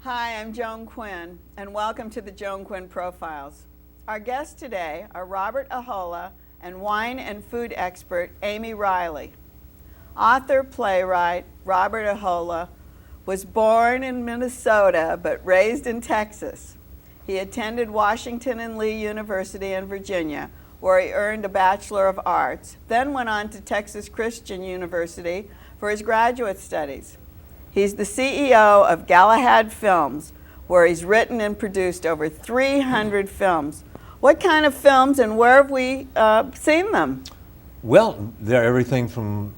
Hi, I'm Joan Quinn, and welcome to the Joan Quinn Profiles. Our guests today are Robert Ahola and wine and food expert Amy Reiley. Author, playwright Robert Ahola was born in Minnesota but raised in Texas. He attended Washington and Lee University in Virginia, where he earned a Bachelor of Arts, then went on to Texas Christian University for his graduate studies. He's the CEO of Galahad Films, where he's written and produced over 300 films. What kind of films and where have we seen them? Well, they're everything from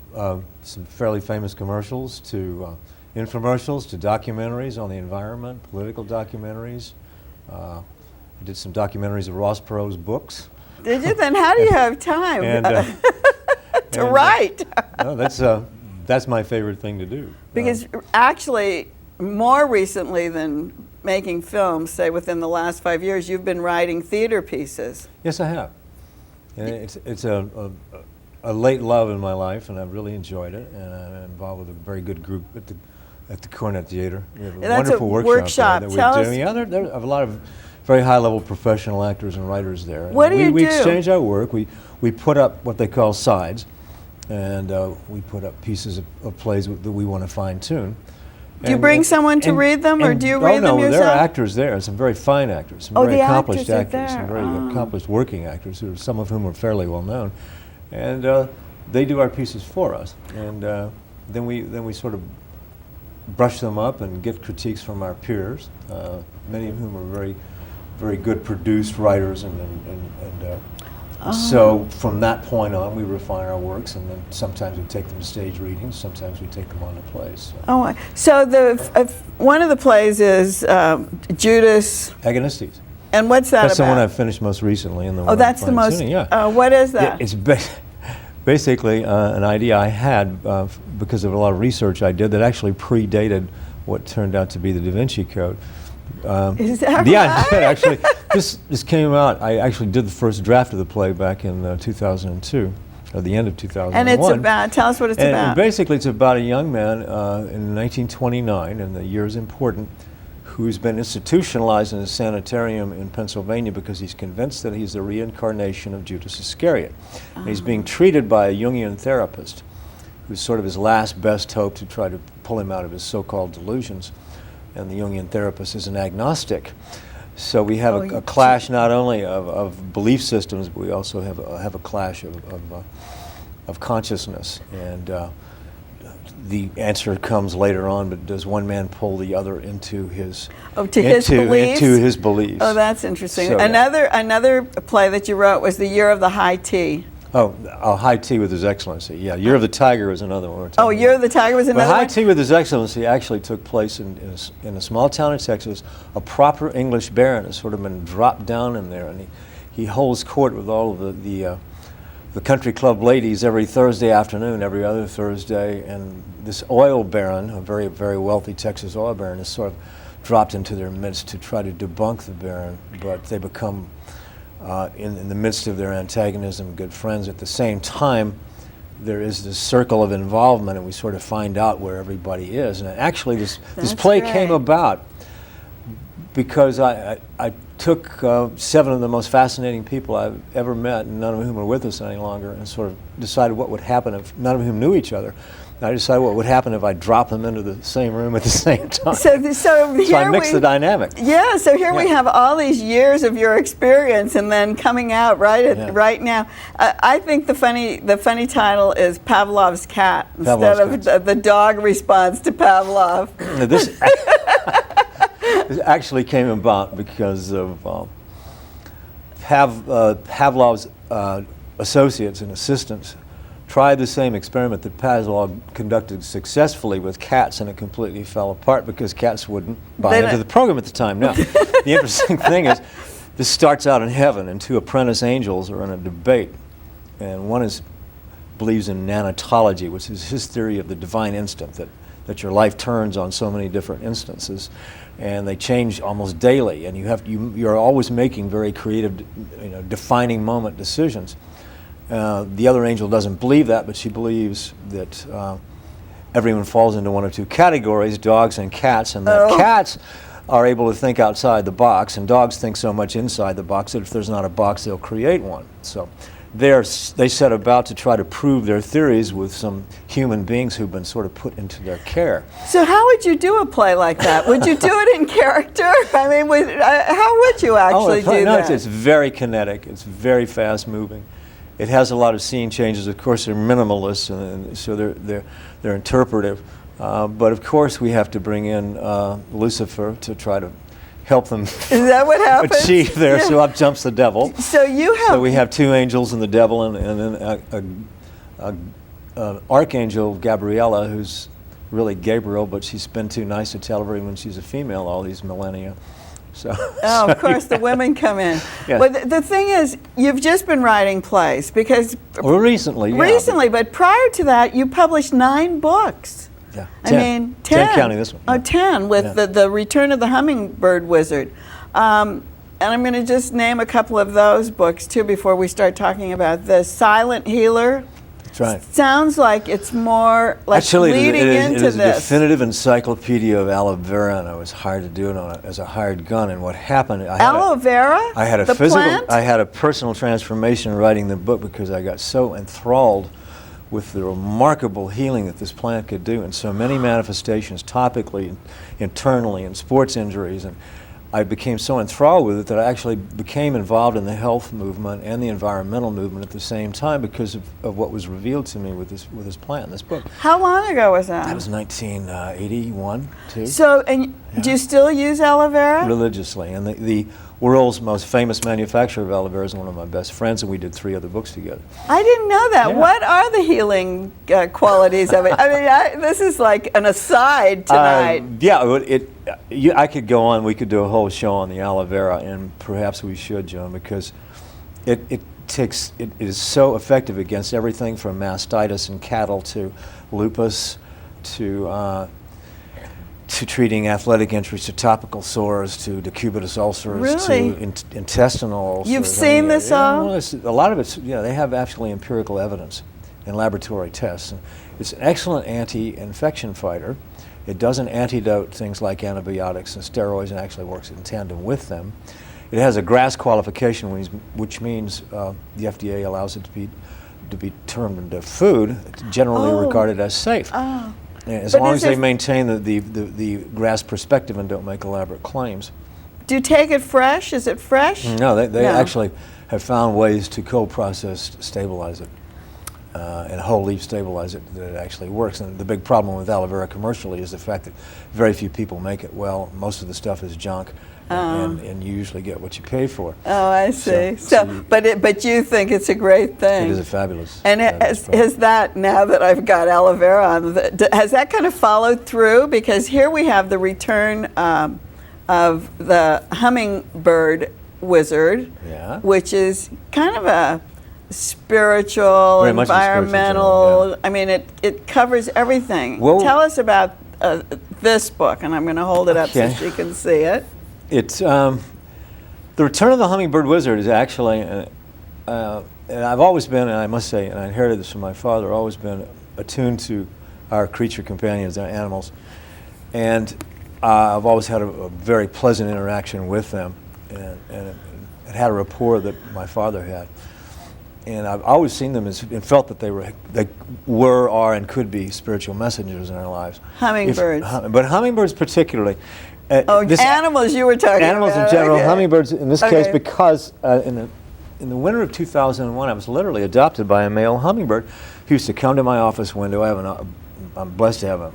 some fairly famous commercials to infomercials to documentaries on the environment, political documentaries. I did some documentaries of Ross Perot's books. Did you? Then how do you have time to write? No, that's my favorite thing to do. Because actually, more recently than making films, say within the last 5 years, you've been writing theater pieces. Yes, I have. And it's a late love in my life, and I've really enjoyed it. And I'm involved with a very good group at the Cornet Theater. We have a wonderful workshop that we're doing. Yeah, there are a lot of very high-level professional actors and writers there. What do you do? We exchange our work. We put up what they call sides. And we put up pieces of plays that we want to fine-tune. Do you bring someone to read them, or do you read them yourself? There are actors there, some very fine actors, some very accomplished actors, some very accomplished working actors, some of whom are fairly well known. And they do our pieces for us. And then we sort of brush them up and get critiques from our peers, many of whom are very, very good produced writers So from that point on, we refine our works, and then sometimes we take them to stage readings, sometimes we take them on to plays. So one of the plays is Judas Agonistes. And what's that That's about? the one I've finished most recently. That's the most. What is that? It's basically an idea I had because of a lot of research I did that actually predated what turned out to be the Da Vinci Code. Is that right? Yeah, I did actually. This came out. I actually did the first draft of the play back in 2002, or the end of 2001. And it's about. Tell us what it's about. And basically, it's about a young man in 1929, and the year is important, who's been institutionalized in a sanitarium in Pennsylvania because he's convinced that he's the reincarnation of Judas Iscariot. And he's being treated by a Jungian therapist, who's sort of his last best hope to try to pull him out of his so-called delusions. And the Jungian therapist is an agnostic. So we have a clash not only of belief systems, but we also have a clash of consciousness. And the answer comes later on, but does one man pull the other into his beliefs? Into his beliefs. Oh, that's interesting. So, another play that you wrote was The Year of the High Tea. High Tea with His Excellency. Yeah, Year of the Tiger was another one. Year of the Tiger was another one? High Tea with His Excellency actually took place in a small town in Texas. A proper English baron has sort of been dropped down in there, and he holds court with all of the country club ladies every Thursday afternoon, every other Thursday, and this oil baron, a very, very wealthy Texas oil baron, is sort of dropped into their midst to try to debunk the baron, but they become in the midst of their antagonism, good friends. At the same time, there is this circle of involvement, and we sort of find out where everybody is. And actually, this play came about because I took 7 of the most fascinating people I've ever met, and none of whom are with us any longer, and sort of decided what would happen if none of whom knew each other. I decided what would happen if I dropped them into the same room at the same time. So I mixed the dynamic. Yeah, so here we have all these years of your experience, and then coming out right now. I think the funny title is Pavlov's Cat instead of the dog response to Pavlov. This actually came about because of Pavlov's associates and assistants tried the same experiment that Pavlov conducted successfully with cats, and it completely fell apart because cats wouldn't buy into the program at the time. Now, the interesting thing is, this starts out in heaven, and 2 apprentice angels are in a debate, and one believes in nanotology, which is his theory of the divine instant, that your life turns on so many different instances, and they change almost daily, and you're always making very creative, defining moment decisions. The other angel doesn't believe that, but she believes that everyone falls into one of 2 categories, dogs and cats, and that cats are able to think outside the box, and dogs think so much inside the box that if there's not a box, they'll create one. So they set about to try to prove their theories with some human beings who've been sort of put into their care. So how would you do a play like that? Would you do it in character? I mean, how would you actually do that? It's very kinetic. It's very fast moving. It has a lot of scene changes. Of course, they're minimalists, and so they're interpretive. But of course, we have to bring in Lucifer to try to help them Is that what happens? achieve there. So up jumps the devil. So you have. So we have two angels and the devil, and then an archangel, Gabriella, who's really Gabriel, but she's been too nice to tell everyone she's a female all these millennia. So, oh, of course, the women come in. Yeah. But the thing is, you've just been writing plays because. Well, recently, yeah. Recently, but prior to that, you published 9 books. Yeah. I mean, 10. 10 counting this one. Oh, 10 with the Return of the Hummingbird Wizard. And I'm going to just name a couple of those books, too, before we start talking about the Silent Healer. That's right. Sounds like it's more like Actually, leading into it is a this. definitive encyclopedia of aloe vera, and I was hired to do it as a hired gun. And what happened? Aloe vera? I had a the physical. plant? I had a personal transformation writing the book because I got so enthralled with the remarkable healing that this plant could do, and so many manifestations, topically, internally, and sports injuries, and I became so enthralled with it that I actually became involved in the health movement and the environmental movement at the same time because of what was revealed to me with this plant, this book. How long ago was that? That was 1981, too. So, and do you still use aloe vera? Religiously, and the world's most famous manufacturer of aloe vera is one of my best friends, and we did 3 other books together. I didn't know that. Yeah. What are the healing qualities of it? I mean, this is like an aside tonight. I could go on. We could do a whole show on the aloe vera, and perhaps we should, Joan, because it is so effective against everything from mastitis in cattle to lupus to treating athletic injuries to topical sores to decubitus ulcers Really? to intestinal ulcers. You've seen this all? Well, a lot of it's, they have actually empirical evidence in laboratory tests. And it's an excellent anti-infection fighter. It doesn't antidote things like antibiotics and steroids, and actually works in tandem with them. It has a GRAS qualification, which means the FDA allows it to be turned into food, generally regarded as safe. Oh. As But long is as they it- maintain the GRAS perspective and don't make elaborate claims. Do you take it fresh? Is it fresh? No, they No. actually have found ways to co-process stabilize it. And whole leaf stabilize it, that it actually works. And the big problem with aloe vera commercially is the fact that very few people make it well. Most of the stuff is junk, and you usually get what you pay for. Oh, I see. But you think it's a great thing. It is a fabulous. And has that, now that I've got aloe vera on, has that kind of followed through? Because here we have the return of the hummingbird wizard, Yeah. which is kind of a spiritual, Very much a spiritual environmental, genre, yeah. I mean, it covers everything. Well- Tell us about this book, and I'm going to hold it up Okay. so she can see it. It's The Return of the Hummingbird Wizard is actually, and I've always been, and I must say, and I inherited this from my father, always been attuned to our creature companions, our animals, and I've always had a very pleasant interaction with them, and it had a rapport that my father had. And I've always seen them and felt that they were, are, and could be spiritual messengers in our lives. Hummingbirds. But hummingbirds particularly. Animals you were talking Animals about. in general, Okay. hummingbirds in this Okay. case, because in the winter of 2001, I was literally adopted by a male hummingbird who used to come to my office window. I'm blessed to have a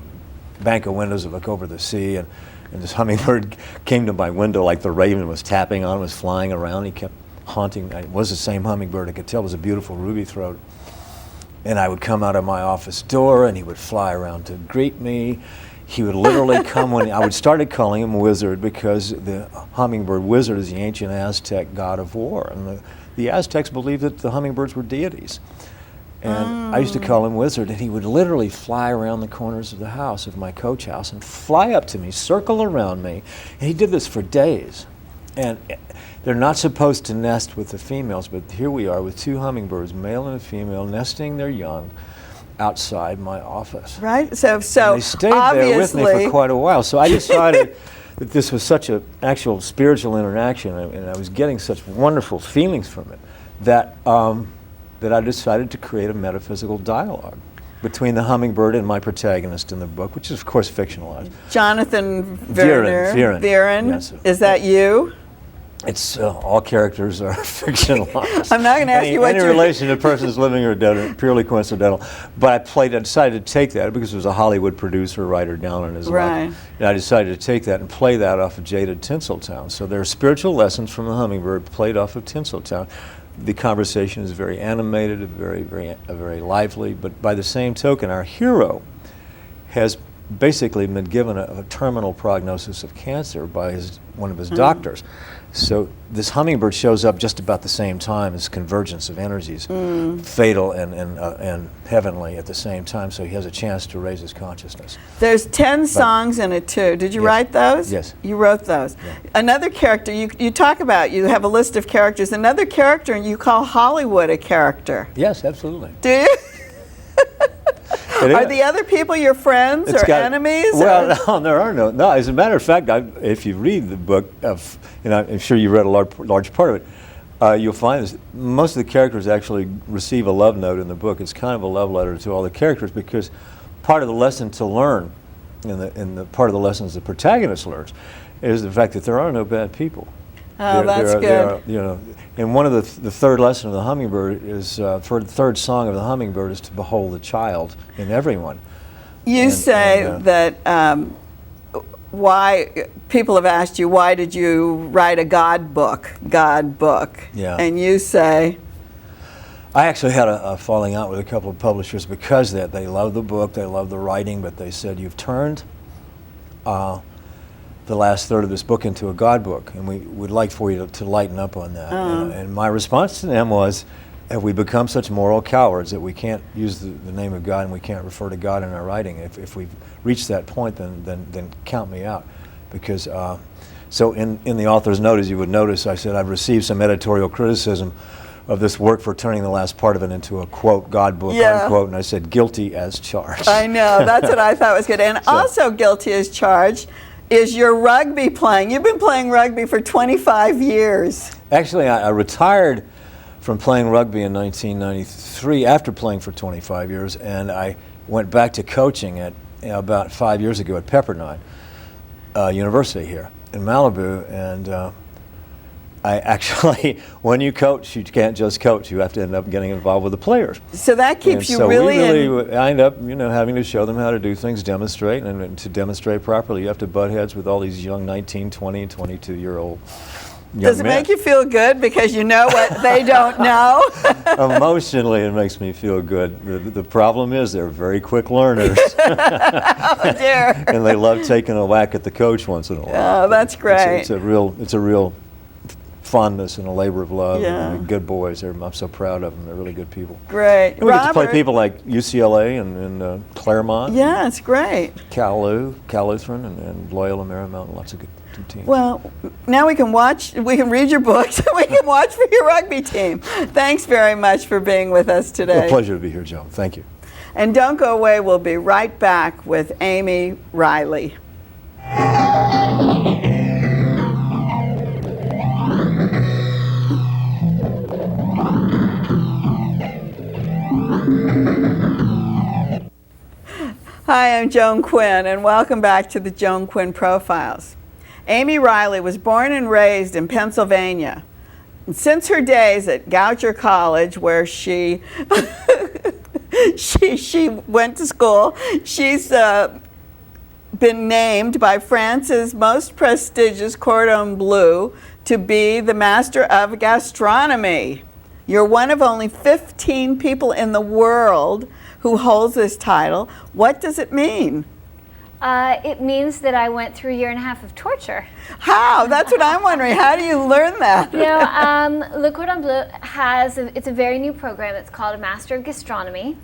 bank of windows that look over the sea, and this hummingbird came to my window like the raven was tapping on, was flying around. He kept haunting. It was the same hummingbird. I could tell it was a beautiful ruby throat. And I would come out of my office door, and he would fly around to greet me. He would literally come when I would started calling him Wizard, because the hummingbird wizard is the ancient Aztec god of war, and the Aztecs believed that the hummingbirds were deities. And I used to call him Wizard, and he would literally fly around the corners of the house, of my coach house, and fly up to me, circle around me. And he did this for days. And they're not supposed to nest with the females, but here we are with 2 hummingbirds, male and a female, nesting their young outside my office. Right? So And they stayed there with me obviously, for quite a while. So I decided this was such an actual spiritual interaction, and I was getting such wonderful feelings from it that that I decided to create a metaphysical dialogue between the hummingbird and my protagonist in the book, which is of course fictionalized. Jonathan Viren. Yes. Is that you? It's all characters are fictionalized. I'm not going to ask you what any relation to persons living or dead are purely coincidental. But I decided to take that because it was a Hollywood producer, writer down in his life. And I decided to take that and play that off of Jaded Tinseltown. So there are spiritual lessons from the hummingbird played off of Tinseltown. The conversation is very animated, very lively. But by the same token, our hero has basically been given a terminal prognosis of cancer by one of his doctors. So this hummingbird shows up just about the same time as convergence of energies, fatal and heavenly at the same time, so he has a chance to raise his consciousness. There's 10 songs in it too. Did you write those? Yes. You wrote those. Yeah. Another character, you talk about, you have a list of characters, another character you call Hollywood a character. Yes, absolutely. Do you? Are the other people your friends or enemies? Well, no, there are no. No, as a matter of fact, if you read the book, I'm sure you read a large part of it, you'll find this, most of the characters actually receive a love note in the book. It's kind of a love letter to all the characters because part of the lesson to learn, in the part of the lessons the protagonist learns, is the fact that there are no bad people. Oh, that's good. And one of the third lesson of the hummingbird is, for the third song of the hummingbird is to behold the child in everyone. You say that why people have asked you, why did you write a God book? Yeah. And you say, I actually had a falling out with a couple of publishers because they loved the book, they loved the writing, but they said you've turned the last third of this book into a God book, and we would like for you to lighten up on that. And my response to them was, have we become such moral cowards that we can't use the name of God and we can't refer to God in our writing? If we've reached that point, then count me out. Because, so in the author's note, as you would notice, I said I've received some editorial criticism of this work for turning the last part of it into a, quote, God book, unquote, and I said guilty as charged. I know, that's what I thought was good. And also guilty as charged is your rugby playing. You've been playing rugby for 25 years. Actually, I retired from playing rugby in 1993 after playing for 25 years, and I went back to coaching about 5 years ago at Pepperdine University here in Malibu, and I actually, when you coach, you can't just coach. You have to end up getting involved with the players. So that keeps you really I end up, having to show them how to do things, demonstrate, and to demonstrate properly, you have to butt heads with all these young 19, 20, and 22-year-old young Does it men. make you feel good because you know what they don't know? Emotionally, it makes me feel good. The problem is they're very quick learners. Oh dear. And they love taking a whack at the coach once in a while. Oh, that's great. It's a real fondness and a labor of love. Yeah. And good boys. I'm so proud of them. They're really good people. Great. And we get to play people like UCLA and Claremont. Yeah, it's great. Cal Lutheran and Loyola Marymount. Lots of good teams. Well, now we can read your books, and we can watch for your rugby team. Thanks very much for being with us today. A pleasure to be here, Joan. Thank you. And don't go away. We'll be right back with Amy Reiley. Hi, I'm Joan Quinn, and welcome back to the Joan Quinn Profiles. Amy Reiley was born and raised in Pennsylvania. And since her days at Goucher College, where she she went to school, she's been named by France's most prestigious Cordon Bleu to be the Master of Gastronomy. You're one of only 15 people in the world who holds this title. What does it mean? It means that I went through a year and a half of torture. How? That's what I'm wondering. How do you learn that? You know, Le Cordon Bleu it's a very new program. It's called a Master of Gastronomy.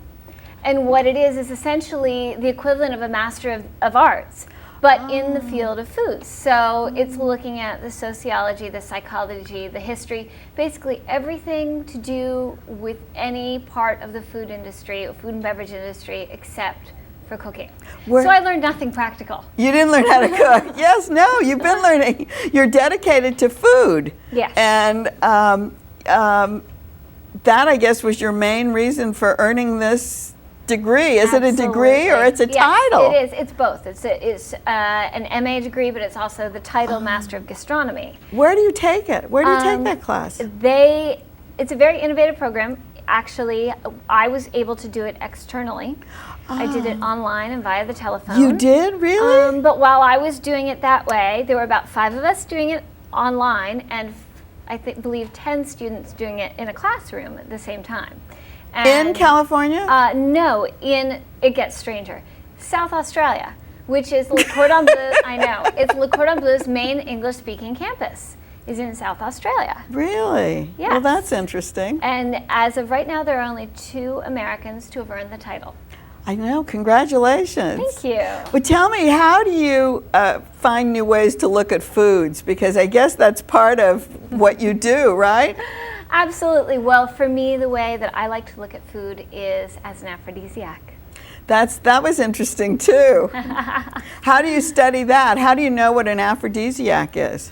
And what it is essentially the equivalent of a Master of Arts, but in the field of foods. So it's looking at the sociology, the psychology, the history, basically everything to do with any part of the food industry, or food and beverage industry, except for cooking. Where- So I learned nothing practical. You didn't learn how to cook. Yes, no, you've been learning. You're dedicated to food. Yes. And that, I guess, was your main reason for earning this degree. Is it a degree or it's a title? It is. It's both. It's an MA degree, but it's also the title Master of Gastronomy. Where do you take it? Where do you take that class? It's a very innovative program. Actually, I was able to do it externally. I did it online and via the telephone. You did? Really? But while I was doing it that way, there were about 5 of us doing it online, and I believe 10 students doing it in a classroom at the same time. In California? No, it gets stranger. South Australia, which is Le Cordon Bleu. I know. It's Le Cordon Bleu's main English-speaking campus is in South Australia. Really? Yes. Well, that's interesting. And as of right now, there are only 2 Americans to have earned the title. I know. Congratulations. Thank you. But tell me, how do you find new ways to look at foods? Because I guess that's part of what you do, right? Absolutely. Well, for me, the way that I like to look at food is as an aphrodisiac. That was interesting too. How do you study that? How do you know what an aphrodisiac is?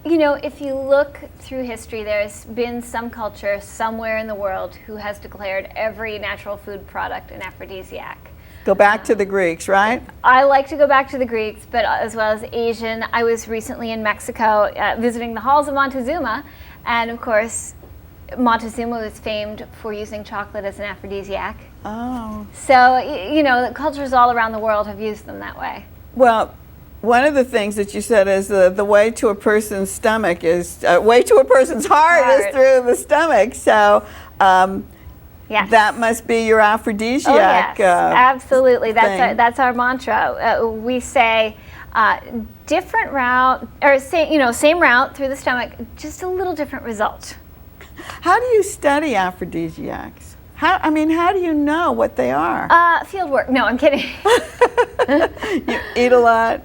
You know, if you look through history, there's been some culture somewhere in the world who has declared every natural food product an aphrodisiac. Go back to the Greeks, right? I like to go back to the Greeks, but as well as Asian. I was recently in Mexico visiting the halls of Montezuma, and of course, Montezuma was famed for using chocolate as an aphrodisiac. Oh. So, you know, the cultures all around the world have used them that way. Well, one of the things that you said is the way to a person's stomach is, way to a person's heart is through the stomach. So Yes. that must be your aphrodisiac. Oh, yes, absolutely. thing. That's our mantra. We say different route, or same route through the stomach, just a little different result. How do you study aphrodisiacs? How do you know what they are? Field work. No, I'm kidding. You eat a lot?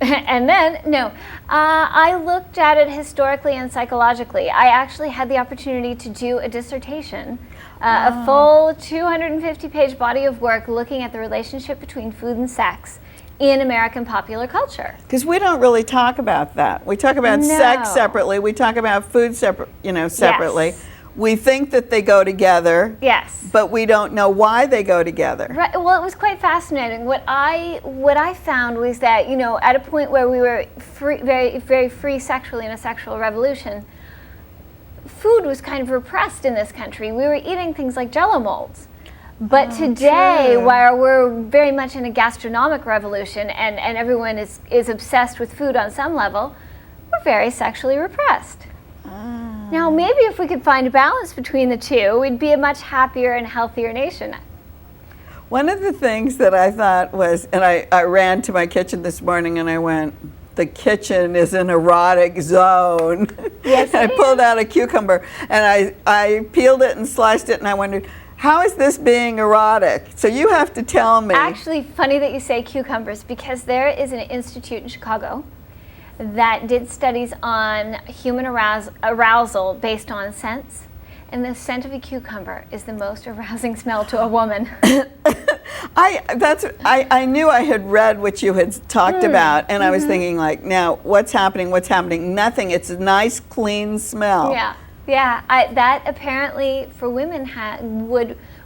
And then, no, I looked at it historically and psychologically. I actually had the opportunity to do a dissertation, a full 250-page body of work looking at the relationship between food and sex in American popular culture. Because we don't really talk about that. We talk about sex separately. We talk about food separately. Yes. We think that they go together. Yes. But we don't know why they go together. Right. Well, it was quite fascinating. What I found was that, you know, at a point where we were very, very free sexually in a sexual revolution, food was kind of repressed in this country. We were eating things like Jell-O molds. But today, true. while we're very much in a gastronomic revolution and everyone is obsessed with food on some level, we're very sexually repressed. Now, maybe if we could find a balance between the two, we'd be a much happier and healthier nation. One of the things that I thought was, and I ran to my kitchen this morning and I went, the kitchen is an erotic zone. Yes, I it pulled out a cucumber and I peeled it and sliced it and I wondered, how is this being erotic? So you have to tell me. Actually, funny that you say cucumbers, because there is an institute in Chicago that did studies on human arousal based on scents, and the scent of a cucumber is the most arousing smell to a woman. I knew I had read what you had talked about, and I was thinking, like, now what's happening? Nothing. It's a nice, clean smell. Yeah. That apparently for women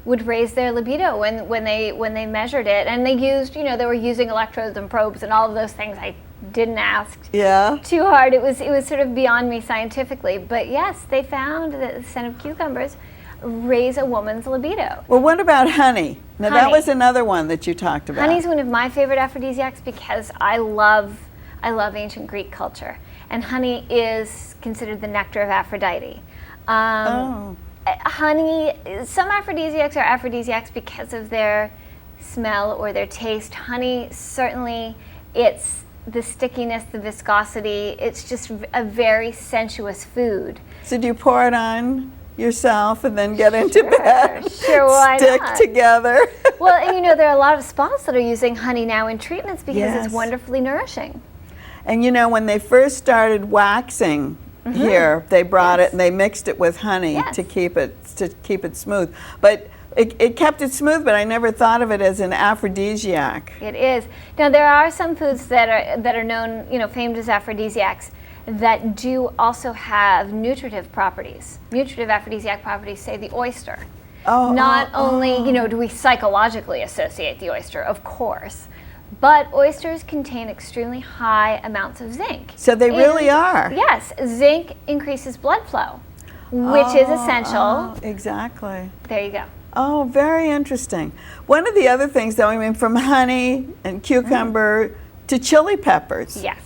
would raise their libido when they measured it, and they used, they were using electrodes and probes and all of those things. I didn't ask too hard. It was sort of beyond me scientifically, but yes, they found that the scent of cucumbers raise a woman's libido. Well, what about honey? Now that was another one that you talked about. Honey's one of my favorite aphrodisiacs because I love ancient Greek culture, and honey is considered the nectar of Aphrodite. Honey, some aphrodisiacs are aphrodisiacs because of their smell or their taste. Honey, certainly, it's the stickiness, the viscosity. It's just a very sensuous food. So do you pour it on yourself and then get into bed? Sure, why Stick not? together. Well, and there are a lot of spas that are using honey now in treatments because it's wonderfully nourishing. And when they first started waxing here, they brought it and they mixed it with honey to keep it smooth. But it kept it smooth, but I never thought of it as an aphrodisiac. It is. Now there are some foods that are known, famed as aphrodisiacs, that do also have nutritive properties. Nutritive aphrodisiac properties, say the oyster. Not only, do we psychologically associate the oyster, of course, but oysters contain extremely high amounts of zinc. So they really are. Yes, zinc increases blood flow, which is essential. Exactly. There you go. Oh, very interesting. One of the other things, though, I mean, from honey and cucumber to chili peppers. Yes.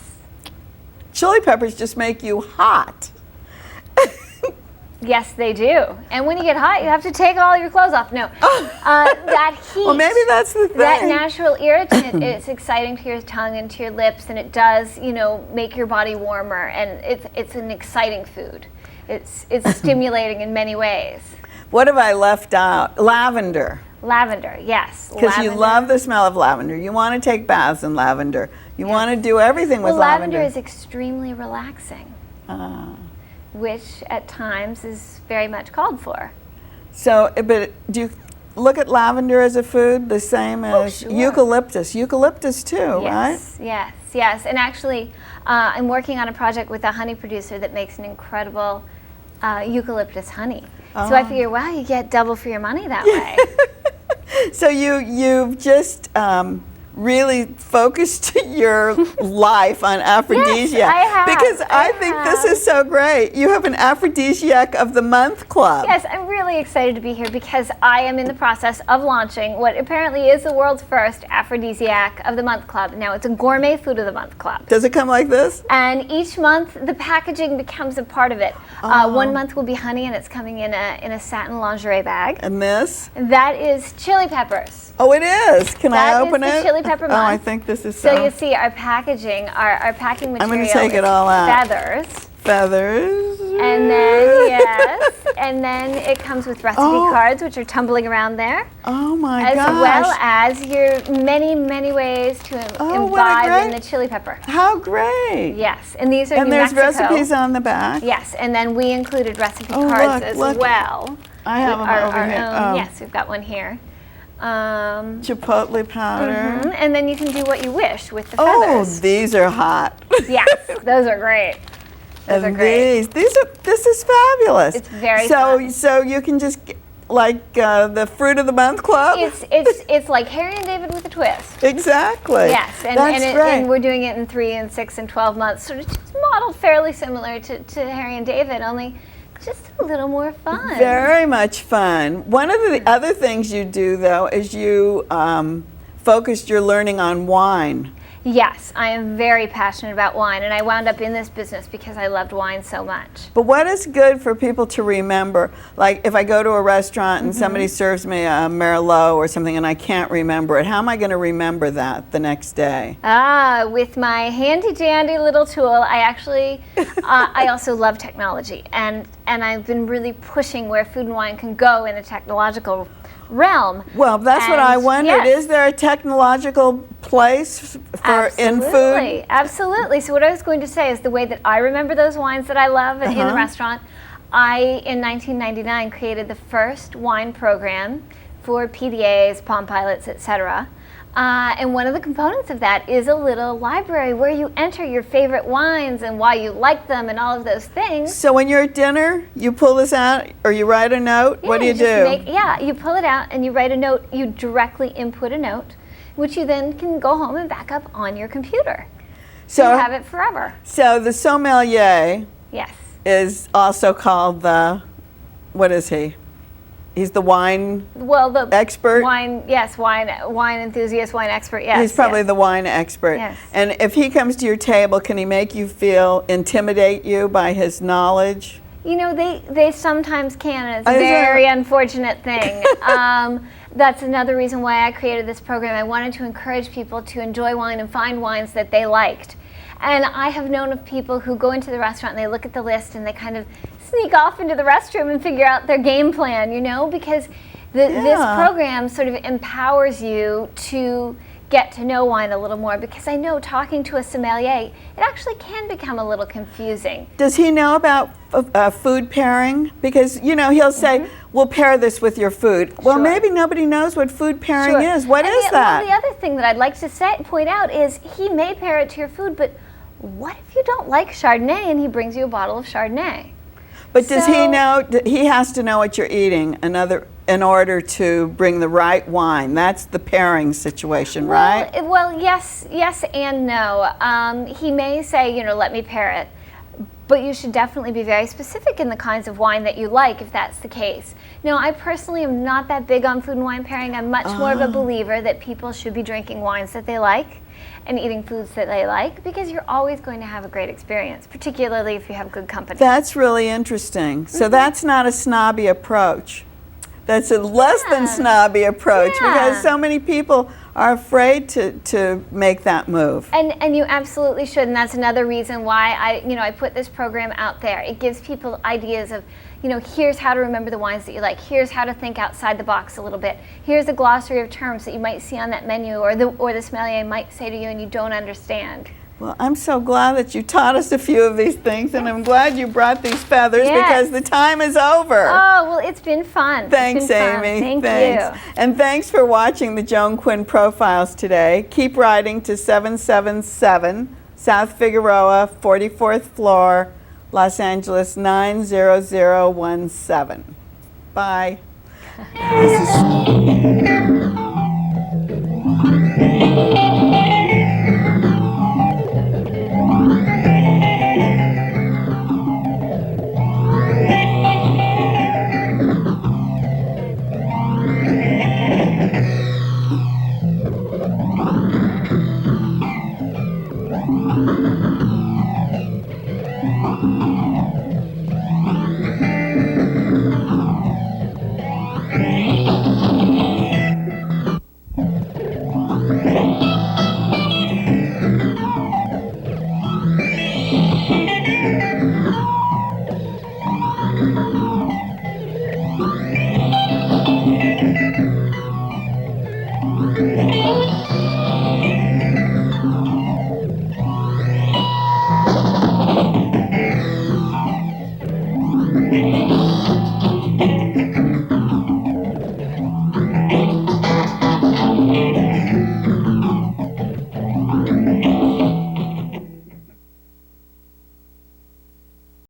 Chili peppers just make you hot. Yes, they do. And when you get hot, you have to take all your clothes off. No, that heat. Well, maybe that's the thing. That natural irritant, it's exciting to your tongue and to your lips, and it does, make your body warmer. And it's an exciting food. It's stimulating in many ways. What have I left out? Lavender. Lavender, yes. Because you love the smell of lavender. You want to take baths in lavender. You want to do everything with lavender. Lavender is extremely relaxing. Which at times is very much called for. So, but do you look at lavender as a food the same as eucalyptus? Eucalyptus too, right? Yes. And actually, I'm working on a project with a honey producer that makes an incredible eucalyptus honey. So I figure, wow, you get double for your money that way. So you've just really focused your life on aphrodisiac. Yes, I have. Because I think this is so great. You have an aphrodisiac of the month club. Yes, I'm really excited to be here because I am in the process of launching what apparently is the world's first aphrodisiac of the month club. Now, it's a gourmet food of the month club. Does it come like this? And each month, the packaging becomes a part of it. 1 month will be honey, and it's coming in a satin lingerie bag. And this? That is chili peppers. Oh, it is. Can I open That is it? the chili pepper month. Oh, I think this is so. You see our packaging, our packing material. I'm going to take it all out. Feathers. Feathers. And then, and then it comes with recipe cards, which are tumbling around there. Oh my gosh. As well as your many, many ways to imbibe in the chili pepper. How great. Yes, and these are New Mexico. And there's recipes on the back. Yes, and then we included recipe cards as well. I have them over here. Yes, we've got one here. Chipotle powder. And then you can do what you wish with the feathers. Oh, these are hot. Yes, those are great. Those are great. This is fabulous. It's very fun. So you can just like the fruit of the month club. It's like Harry and David with a twist. Exactly. Yes, and we're doing it in 3 and 6 and 12 months. Sort of just modeled fairly similar to Harry and David, only just a little more fun. Very much fun. One of the other things you do, though, is you focused your learning on wine. Yes, I am very passionate about wine, and I wound up in this business because I loved wine so much. But what is good for people to remember? Like if I go to a restaurant and somebody serves me a Merlot or something and I can't remember it, how am I going to remember that the next day? With my handy-dandy little tool, I actually, I also love technology, and I've been really pushing where food and wine can go in a technological realm. Well, that's what I wondered. Yes. Is there a technological place for in food? Absolutely. So what I was going to say is the way that I remember those wines that I love in the restaurant, I, in 1999, created the first wine program for PDAs, Palm Pilots, etc. And one of the components of that is a little library where you enter your favorite wines and why you like them and all of those things. So when you're at dinner, you pull this out or you write a note? Yeah, what do you do? You pull it out and you write a note. You directly input a note, which you then can go home and back up on your computer. So you have it forever. So the sommelier is also called the, what is he? He's the wine expert? Wine enthusiast, wine expert, yes. He's probably the wine expert. Yes. And if he comes to your table, can he make you intimidate you by his knowledge? You know, they sometimes can, and it's a very unfortunate thing. That's another reason why I created this program. I wanted to encourage people to enjoy wine and find wines that they liked. And I have known of people who go into the restaurant and they look at the list and they kind of sneak off into the restroom and figure out their game plan, because this program sort of empowers you to get to know wine a little more, because I know talking to a sommelier, it actually can become a little confusing. Does he know about food pairing? Because, you know, he'll say, we'll pair this with your food. Well, Sure. maybe nobody knows what food pairing Sure. is. What And is that? Well, the other thing that I'd like to point out is he may pair it to your food, but what if you don't like Chardonnay and he brings you a bottle of Chardonnay? But does he So- know, he has to know what you're eating in order to bring the right wine. That's the pairing situation, right? Well, yes and no. He may say, you know, let me pair it. But you should definitely be very specific in the kinds of wine that you like, if that's the case. Now, I personally am not that big on food and wine pairing. I'm much more of a believer that people should be drinking wines that they like and eating foods that they like, because you're always going to have a great experience, particularly if you have good company. That's really interesting. So that's not a snobby approach. That's a less than snobby approach, because so many people are afraid to make that move. And you absolutely should, and that's another reason why I put this program out there. It gives people ideas of, you know, here's how to remember the wines that you like. Here's how to think outside the box a little bit. Here's a glossary of terms that you might see on that menu, or the sommelier might say to you and you don't understand. Well, I'm so glad that you taught us a few of these things, and I'm glad you brought these feathers, Yes. because the time is over. Oh, well, it's been fun. Thanks, It's been fun. Amy. Thank Thanks. you. And thanks for watching the Joan Quinn Profiles today. Keep writing to 777 South Figueroa, 44th floor, Los Angeles 90017. Bye.